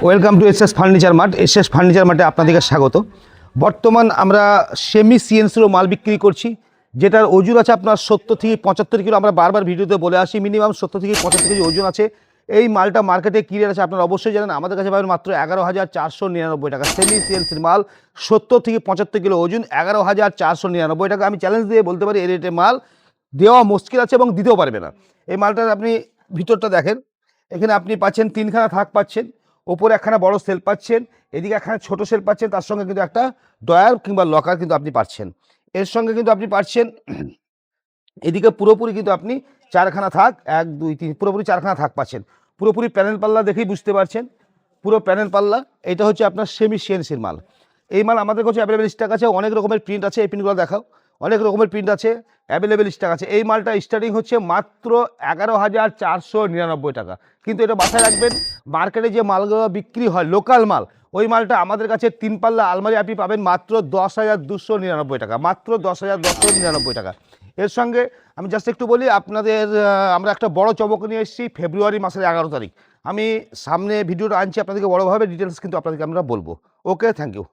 Welcome to SS furniture mart. SS furniture মার্টে আপনাদেরকে স্বাগত। বর্তমান আমরা সেমি সিএনসিরও মাল বিক্রি করছি, যেটার ওজন আছে আপনার 70 থেকে 75 কিলো। আমরা বারবার ভিডিওতে বলে আসি মিনিমাম 70 থেকে 75 কেজি ওজন আছে। এই মালটা মার্কেটে কী রেট আছে আপনারা অবশ্যই জানেন। আমাদের কাছে পাবেন মাত্র 11,499 টাকা। সেমি সিএনসির মাল 70 থেকে 75 কিলো ওজন, 11,499 টাকা। আমি চ্যালেঞ্জ দিয়ে বলতে পারি এই রেটে মাল দেওয়া মুশকিল আছে এবং দিতেও পারবে না। এই মালটার আপনি ভিতরটা দেখেন, এখানে আপনি পাচ্ছেন 3খানা থাক পাচ্ছেন, ওপরে একখানা বড় সেল পাচ্ছেন, এদিকে একখানা ছোট সেল পাচ্ছেন, তার সঙ্গে কিন্তু একটা ড্রয়ার কিংবা লকার কিন্তু আপনি পাচ্ছেন। এর সঙ্গে কিন্তু আপনি পাচ্ছেন এদিকে পুরোপুরি কিন্তু আপনি 4খানা থাক, 1 2 3 পুরোপুরি 4খানা থাক পাচ্ছেন। পুরোপুরি প্যানেল পাল্লা দেখেই বুঝতে পারছেন, পুরো প্যানেল পাল্লা। এটা হচ্ছে আপনার সেমি সিএনসির মাল। এই মাল আমাদের কাছে অ্যাভেলেবেল স্টক আছে, অনেক রকমের প্রিন্ট আছে। এই প্রিন্টগুলো দেখাও, অনেক রকমের প্রিন্ট আছে, অ্যাভেলেবেল স্টক আছে। এই মালটা স্টার্টিং হচ্ছে মাত্র 11,499 টাকা। কিন্তু এটা মাথায় রাখবেন, মার্কেটে যে মালগুলো বিক্রি হয় লোকাল মাল, ওই মালটা আমাদের কাছে 3 পাল্লা আলমারি আপনি পাবেন মাত্র 10,299 টাকা, মাত্র 10,299 টাকা। এর সঙ্গে আমি জাস্ট একটু বলি আপনাদের, আমরা একটা বড় চমক নিয়ে এসেছি ফেব্রুয়ারি মাসের 11 তারিখ। আমি সামনে ভিডিওটা আনছি আপনাদেরকে বড়োভাবে ডিটেলস কিন্তু আপনাদেরকে আমরা বলবো। ওকে, থ্যাংক ইউ।